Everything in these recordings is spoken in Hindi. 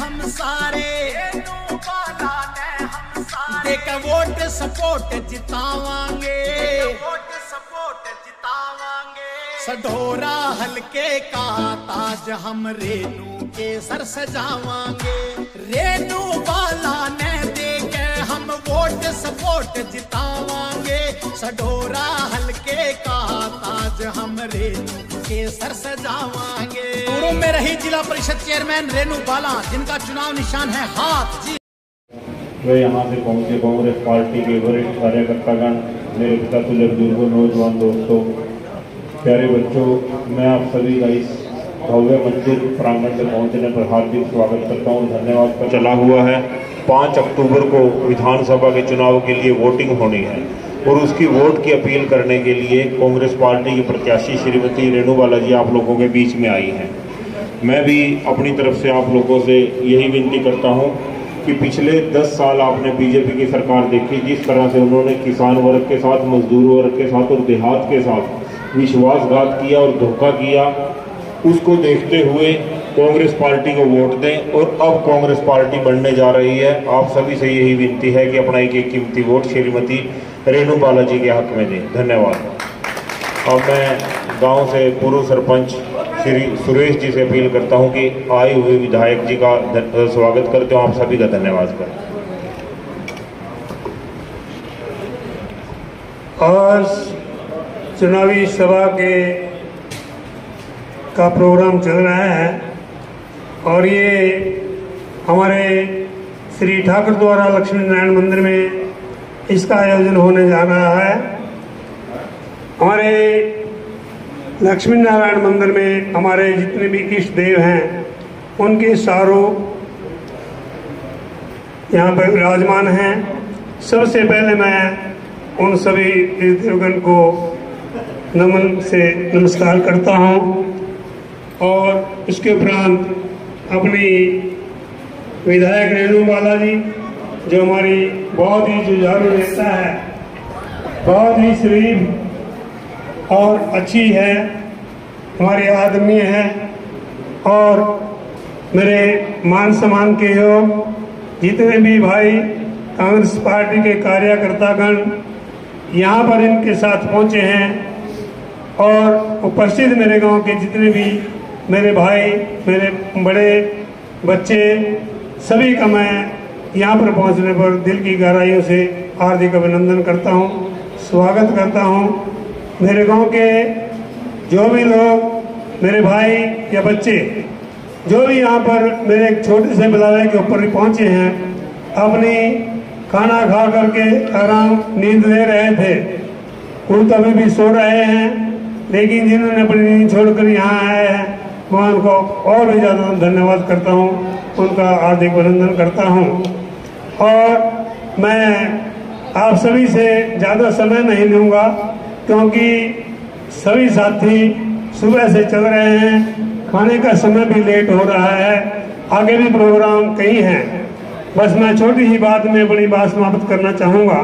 हम सारे, रेनू बाला ने हम सारे, देख वोट सपोर्ट जितावांगे, वोट सपोर्ट जितावांगे। सढौरा हलके का ताज हम रेनू के सर सजावांगे, रेनू बाला ने देके हम वोट सपोर्ट जितावांगे। सढौरा हलके का ताज हम रेनू के सर सजावांगे। पूर्व में रही जिला परिषद चेयरमैन रेनू बाला, जिनका चुनाव निशान है हाथ। जी वे यहाँ से पहुँचे कांग्रेस पार्टी के वरिष्ठ कार्यकर्तागण, मेरे पिता तुल्य बुजुर्गों, नौजवान दोस्तों, प्यारे बच्चों, मैं आप सभी का इस भव्य मंदिर प्रांगण में पहुँचने पर हार्दिक स्वागत करता हूँ, धन्यवाद पर चला हुआ है। 5 अक्टूबर को विधानसभा के चुनाव के लिए वोटिंग होनी है और उसकी वोट की अपील करने के लिए कांग्रेस पार्टी की प्रत्याशी श्रीमती रेनू बाला जी आप लोगों के बीच में आई हैं। मैं भी अपनी तरफ से आप लोगों से यही विनती करता हूं कि पिछले 10 साल आपने बीजेपी की सरकार देखी, जिस तरह से उन्होंने किसान वर्ग के साथ, मजदूर वर्ग के साथ और देहात के साथ विश्वासघात किया और धोखा किया, उसको देखते हुए कांग्रेस पार्टी को वोट दें। और अब कांग्रेस पार्टी बढ़ने जा रही है, आप सभी से यही विनती है कि अपना एक कीमती वोट श्रीमती रेनू बाला जी के हक में दें। धन्यवाद। अब मैं गांव से पूर्व सरपंच श्री सुरेश जी से अपील करता हूं कि आए हुए विधायक जी का स्वागत करते हूं, आप सभी का धन्यवाद करें। आज चुनावी सभा का प्रोग्राम चल रहा है और ये हमारे श्री ठाकुर द्वारा लक्ष्मी नारायण मंदिर में इसका आयोजन होने जा रहा है। हमारे लक्ष्मी नारायण मंदिर में हमारे जितने भी इष्ट देव हैं उनके सारों यहाँ पर विराजमान हैं। सबसे पहले मैं उन सभी देवगण को नमन से नमस्कार करता हूँ और इसके उपरांत अपनी विधायक रेनू बाला जी, जो हमारी बहुत ही जुझारू नेता है, बहुत ही शरीफ और अच्छी है, हमारी आदमी है और मेरे मान सम्मान के योग जितने भी भाई कांग्रेस पार्टी के कार्यकर्तागण यहाँ पर इनके साथ पहुँचे हैं और उपस्थित मेरे गांव के जितने भी मेरे भाई, मेरे बड़े बच्चे, सभी का मैं यहाँ पर पहुँचने पर दिल की गहराइयों से हार्दिक अभिनंदन करता हूँ, स्वागत करता हूँ। मेरे गांव के जो भी लोग, मेरे भाई या बच्चे जो भी यहाँ पर मेरे एक छोटे से बुलावे के ऊपर पहुँचे हैं, अपनी खाना खा करके आराम नींद ले रहे थे, वो तो अभी भी सो रहे हैं, लेकिन जिन्होंने अपनी नींद छोड़कर यहाँ आए हैं मैं उनको और भी ज़्यादा धन्यवाद करता हूँ, उनका हार्दिक अभिनंदन करता हूँ। और मैं आप सभी से ज़्यादा समय नहीं लूँगा क्योंकि सभी साथी सुबह से चल रहे हैं, खाने का समय भी लेट हो रहा है, आगे भी प्रोग्राम कई हैं। बस मैं छोटी ही बात में बड़ी बात समाप्त करना चाहूँगा।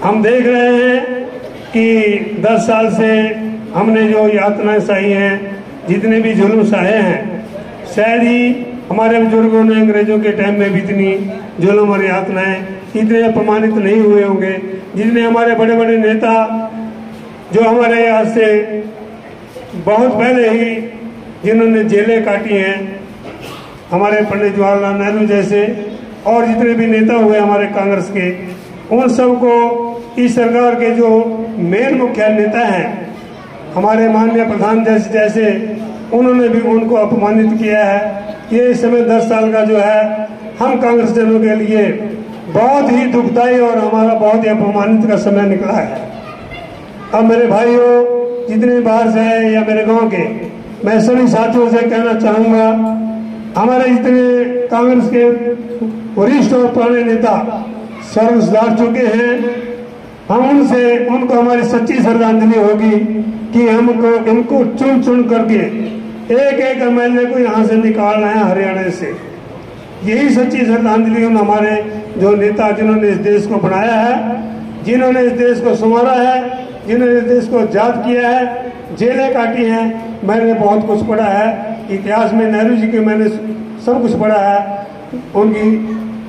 हम देख रहे हैं कि 10 साल से हमने जो यातनाएं सही हैं, जितने भी जुल्म सहे हैं, शायद ही हमारे बुजुर्गों ने अंग्रेजों के टाइम में भी इतनी जुल्म और यातनाएं इतने अपमानित नहीं हुए होंगे, जितने हमारे बड़े बड़े नेता जो हमारे यहाँ से बहुत पहले ही जिन्होंने जेलें काटी हैं, हमारे पंडित जवाहरलाल नेहरू जैसे और जितने भी नेता हुए हमारे कांग्रेस के, उन सबको इस सरकार के जो मेन मुख्य नेता हैं, हमारे माननीय प्रधान जैसे उन्होंने भी उनको अपमानित किया है। ये इस समय 10 साल का जो है हम कांग्रेस जनों के लिए बहुत ही दुखदायी और हमारा बहुत ही अपमानित का समय निकला है। अब मेरे भाइयों जितने बाहर से हैं या मेरे गांव के, मैं सभी साथियों से कहना चाहूँगा, हमारे जितने कांग्रेस के वरिष्ठ और पुराने नेता स्वर्ग सुधार चुके हैं, हम उनको हमारी सच्ची श्रद्धांजलि होगी कि हमको इनको चुन चुन करके एक एक एमएलए को यहाँ से निकालना है हरियाणा से। यही सच्ची श्रद्धांजलि उन हमारे जो नेता जिन्होंने इस देश को बनाया है, जिन्होंने इस देश को संवारा है, जिन्होंने इस देश को आजाद किया है, जेलें काटी हैं, मैंने बहुत कुछ पढ़ा है, इतिहास में नेहरू जी के मैंने सब कुछ पढ़ा है, उनकी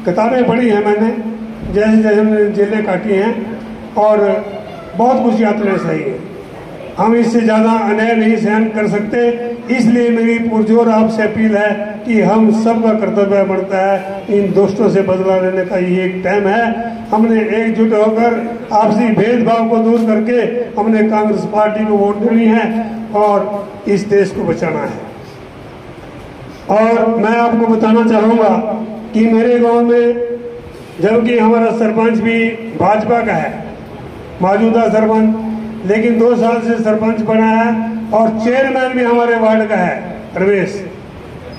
किताबें पढ़ी हैं मैंने, जैसे जैसे मैंने जेलें काटी हैं, और बहुत कुछ यात्राएं सही है। हम इससे ज़्यादा अन्याय नहीं सहन कर सकते, इसलिए मेरी पुरजोर आपसे अपील है कि हम सबका कर्तव्य बनता है इन दोस्तों से बदला लेने का ये एक टाइम है। हमने एकजुट होकर आपसी भेदभाव को दूर करके हमने कांग्रेस पार्टी को वोट देनी है और इस देश को बचाना है। और मैं आपको बताना चाहूँगा कि मेरे गांव में, जबकि हमारा सरपंच भी भाजपा का है, मौजूदा सरपंच, लेकिन 2 साल से सरपंच बना है, और चेयरमैन भी हमारे वार्ड का है रमेश,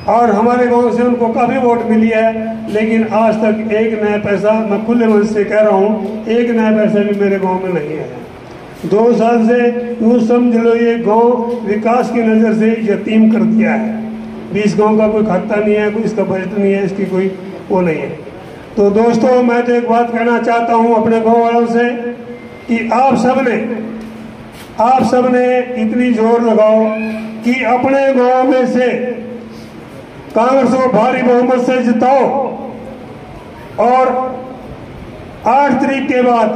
और हमारे गांव से उनको काफ़ी वोट मिली है, लेकिन आज तक एक नया पैसा, मैं खुले मन से कह रहा हूँ, एक नया पैसा भी मेरे गांव में नहीं आया। 2 साल से यूँ समझ लो ये गांव विकास की नज़र से यतीम कर दिया है। 20 गांव का कोई खाता नहीं है, कोई इसका बजट नहीं है, इसकी कोई वो नहीं है। तो दोस्तों, मैं तो एक बात कहना चाहता हूँ अपने गाँव वालों से कि आप सबने इतनी जोर लगाओ कि अपने गांव में से कांग्रेस को भारी बहुमत से जिताओ, और 8 तारीख के बाद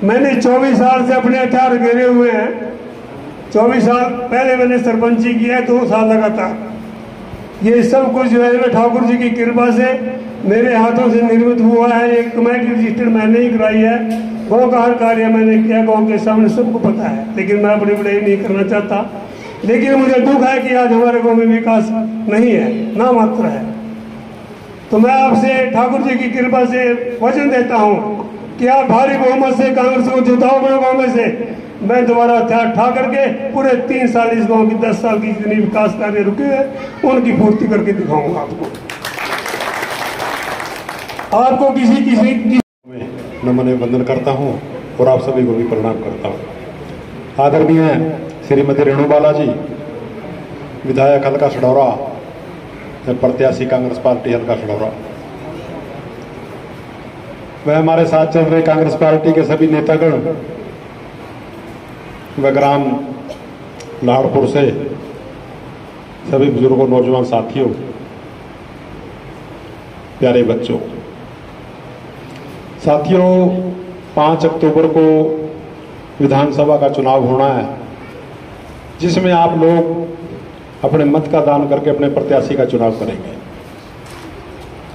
मैंने 24 साल से अपने हथियार घेरे हुए हैं। 24 साल पहले मैंने सरपंची किया है, 2 साल लगातार। ये सब कुछ जो है ठाकुर जी की कृपा से मेरे हाथों से निर्मित हुआ है। एक कमेटी रजिस्टर्ड मैंने ही कराई है, गाँव का हर कार्य मैंने किया, गाँव के सामने सबको पता है, लेकिन मैं बड़ी बड़ाई नहीं करना चाहता। लेकिन मुझे दुख है कि आज हमारे गाँव में विकास नहीं है, ना मात्र है। तो मैं आपसे ठाकुर जी की कृपा से वचन देता हूँ कि आप भारी बहुमत से कांग्रेस को जिताओ अपने गाँव में से। मैं दोबारा हथियार ठा करके पूरे 3 साल इस गाँव की 10 साल की जितनी विकास कार्य रुके हैं उनकी पूर्ति करके दिखाऊंगा आपको किसी नमन वंदन करता हूं और आप सभी को भी प्रणाम करता हूं। आदरणीय श्रीमती रेणु बाला जी, विधायक हल्का सढौरा, प्रत्याशी कांग्रेस पार्टी हल्का सढौरा, वह हमारे साथ चल रहे कांग्रेस पार्टी के सभी नेतागण, वह ग्राम लाहौरपुर से सभी बुजुर्गों, नौजवान साथियों, प्यारे बच्चों, साथियों, 5 अक्टूबर को विधानसभा का चुनाव होना है, जिसमें आप लोग अपने मत का दान करके अपने प्रत्याशी का चुनाव करेंगे।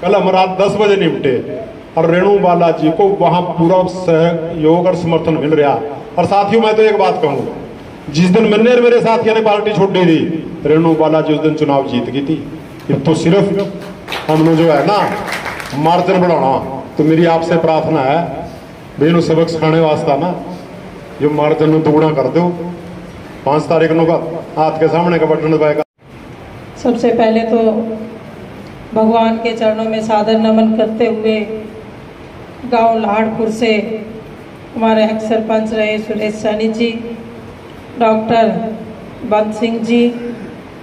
कल हम रात 10 बजे निपटे और रेणु बाला जी को वहां पूरा सहयोग और समर्थन मिल रहा। और साथियों, मैं तो एक बात कहूंगा, जिस दिन मैंने और मेरे साथियों ने पार्टी छोड़ दी थी, रेणु बाला जी उस दिन चुनाव जीत गई थी। तो सिर्फ हमने जो है ना मार्जिन बढ़ाना, तो मेरी आपसे प्रार्थना है, बेनू सबक सिखाने वास्ता ना जो मार्जिन दुगुना कर दो। 5 तारीख को हाथ के सामने का बटन दबाएगा। सबसे पहले तो भगवान के चरणों में सादर नमन करते हुए गांव लाहौरपुर से हमारे एक्स सरपंच रहे सुरेश सैनी जी, डॉक्टर बंद सिंह जी,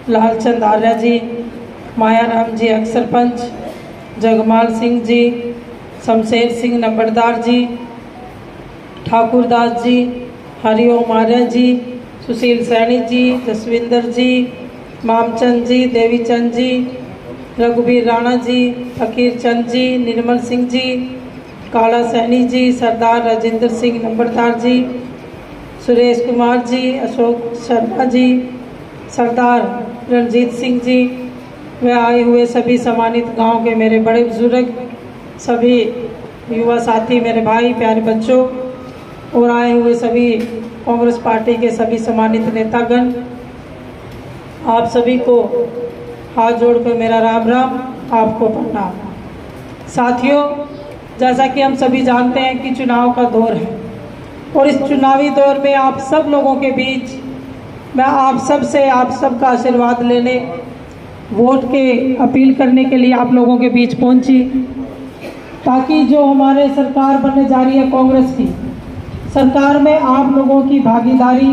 लालचंद आर्या जी, मायाराम जी एक्स सरपंच, जगमाल सिंह जी, शमशेर सिंह नंबरदार जी, ठाकुर दास जी, हरिओम आर्या जी, सुशील सैनी जी, जसविंदर जी, मामचंद जी, देवीचंद जी, रघुवीर राणा जी, फकीर चंद जी, निर्मल सिंह जी, काला सैनी जी, सरदार राजेंद्र सिंह नंबरदार जी, सुरेश कुमार जी, अशोक शर्मा जी, सरदार रणजीत सिंह जी, वे आए हुए सभी सम्मानित गांव के मेरे बड़े बुजुर्ग, सभी युवा साथी, मेरे भाई, प्यारे बच्चों, और आए हुए सभी कांग्रेस पार्टी के सभी सम्मानित नेतागण, आप सभी को हाथ जोड़कर मेरा राम राम, आपको प्रणाम। साथियों, जैसा कि हम सभी जानते हैं कि चुनाव का दौर है, और इस चुनावी दौर में आप सब लोगों के बीच मैं आप सब से आप सबका आशीर्वाद लेने, वोट के अपील करने के लिए आप लोगों के बीच पहुंची, ताकि जो हमारे सरकार बनने जा रही है कांग्रेस की सरकार में आप लोगों की भागीदारी,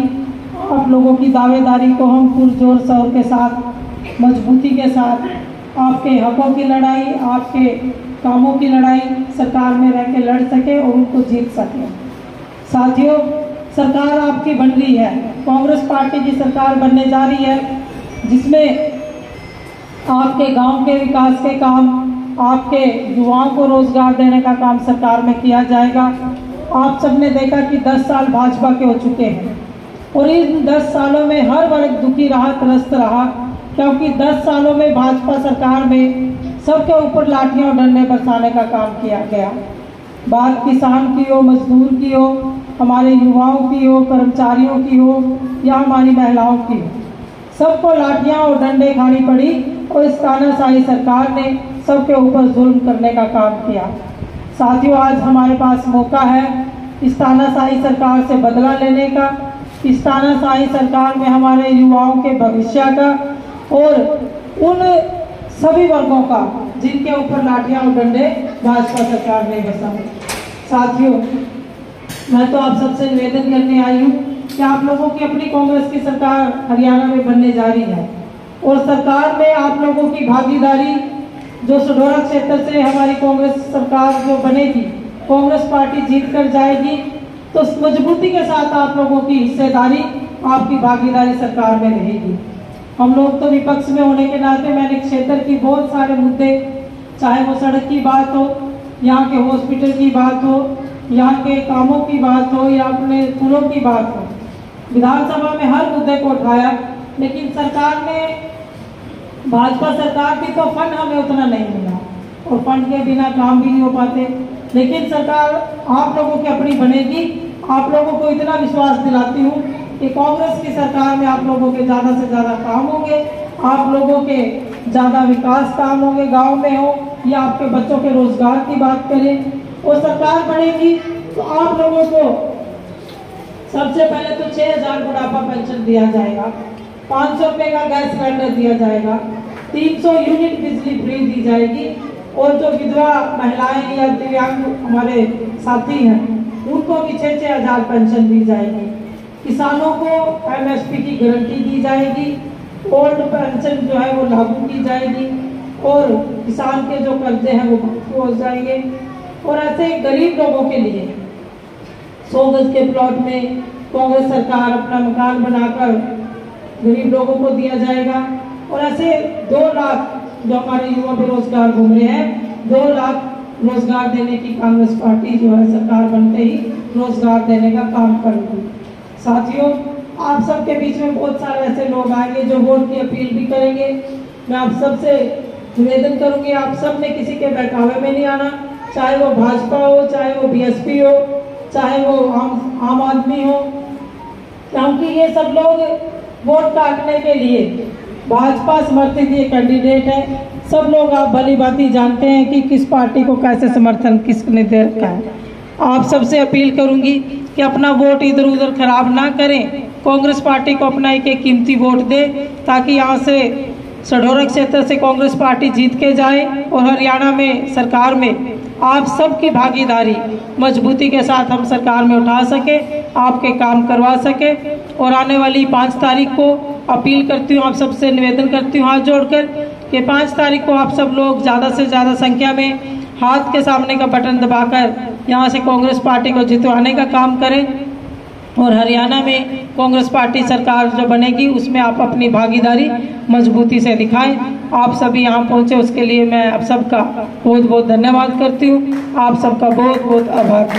आप लोगों की दावेदारी को हम पुरजोर शोर के साथ, मजबूती के साथ आपके हकों की लड़ाई, आपके कामों की लड़ाई सरकार में रह के लड़ सके और उनको जीत सके। साथियों, सरकार आपकी बन रही है, कांग्रेस पार्टी की सरकार बनने जा रही है, जिसमें आपके गांव के विकास के काम, आपके युवाओं को रोजगार देने का काम सरकार में किया जाएगा। आप सबने देखा कि 10 साल भाजपा के हो चुके हैं और इन 10 सालों में हर वर्ग दुखी रहा, त्रस्त रहा, क्योंकि 10 सालों में भाजपा सरकार में सबके ऊपर लाठियां और डंडे बरसाने का काम किया गया। बात किसान की हो, मजदूर की हो, हमारे युवाओं की हो, कर्मचारियों की हो या हमारी महिलाओं की हो, सबको लाठियां और डंडे खानी पड़ी और इस तानाशाही सरकार ने सबके ऊपर जुल्म करने का काम किया। साथियों, आज हमारे पास मौका है इस तानाशाही सरकार से बदला लेने का, इस तानाशाही सरकार में हमारे युवाओं के भविष्य का और उन सभी वर्गों का जिनके ऊपर लाठियां और डंडे भाजपा सरकार ने बरसाए। साथियों, मैं तो आप सबसे निवेदन करने आई हूँ कि आप लोगों की अपनी कांग्रेस की सरकार हरियाणा में बनने जा रही है और सरकार में आप लोगों की भागीदारी, जो सढौरा क्षेत्र से हमारी कांग्रेस सरकार जो बनेगी, कांग्रेस पार्टी जीत कर जाएगी, तो मजबूती के साथ आप लोगों की हिस्सेदारी, आपकी भागीदारी सरकार में रहेगी। हम लोग तो विपक्ष में होने के नाते मैंने क्षेत्र की बहुत सारे मुद्दे, चाहे वो सड़क की बात हो, यहाँ के हॉस्पिटल की बात हो, यहाँ के कामों की बात हो या अपने पुलों की बात हो, विधानसभा में हर मुद्दे को उठाया, लेकिन सरकार में भाजपा सरकार थी तो फंड हमें उतना नहीं मिला और फंड के बिना काम भी नहीं हो पाते। लेकिन सरकार आप लोगों की अपनी बनेगी। आप लोगों को इतना विश्वास दिलाती हूँ कि कांग्रेस की सरकार में आप लोगों के ज़्यादा से ज़्यादा काम होंगे, आप लोगों के ज़्यादा विकास काम होंगे, गांव में हो या आपके बच्चों के रोजगार की बात करें। और सरकार बनेगी तो आप लोगों को सबसे पहले तो 6,000 बुढ़ापा पेंशन दिया जाएगा, 500 रुपये का गैस सिलेंडर दिया जाएगा, 300 यूनिट बिजली फ्री दी जाएगी और जो विधवा महिलाएं या दिव्यांग हमारे साथी हैं उनको भी 6,000 पेंशन दी जाएगी। किसानों को MSP की गारंटी दी जाएगी, ओल्ड पेंशन जो है वो लागू की जाएगी और किसान के जो कर्जे हैं वो माफ हो जाएंगे। और ऐसे गरीब लोगों के लिए 100 गज के प्लॉट में कांग्रेस सरकार अपना मकान बनाकर गरीब लोगों को दिया जाएगा। और ऐसे 2 लाख जो हमारे युवा बेरोजगार घूम रहे हैं, 2 लाख रोजगार देने की कांग्रेस पार्टी जो है सरकार बनते ही रोजगार देने का काम करेगी। साथियों, आप सबके बीच में बहुत सारे ऐसे लोग आएंगे जो वोट की अपील भी करेंगे। मैं आप सबसे निवेदन करूंगी, आप सब ने किसी के बहकावे में नहीं आना, चाहे वो भाजपा हो, चाहे वो BSP हो, चाहे वो आम आदमी हो, क्योंकि ये सब लोग वोट काटने के लिए भाजपा समर्थित ये कैंडिडेट है। सब लोग आप भली भांति जानते हैं कि किस पार्टी को कैसे समर्थन किसने दे रखा है। आप सबसे अपील करूंगी कि अपना वोट इधर उधर खराब ना करें, कांग्रेस पार्टी को अपना एक कीमती वोट दे ताकि यहाँ से सढौरा क्षेत्र से कांग्रेस पार्टी जीत के जाए और हरियाणा में सरकार में आप सबकी भागीदारी मजबूती के साथ हम सरकार में उठा सके, आपके काम करवा सके। और आने वाली 5 तारीख को अपील करती हूँ, आप सबसे निवेदन करती हूँ हाथ जोड़कर कि 5 तारीख को आप सब लोग ज़्यादा से ज़्यादा संख्या में हाथ के सामने का बटन दबाकर यहाँ से कांग्रेस पार्टी को जितवाने का काम करें और हरियाणा में कांग्रेस पार्टी सरकार जो बनेगी उसमें आप अपनी भागीदारी मजबूती से दिखाएं। आप सभी यहाँ पहुँचे उसके लिए मैं आप सबका बहुत बहुत धन्यवाद करती हूँ। आप सबका बहुत बहुत आभार।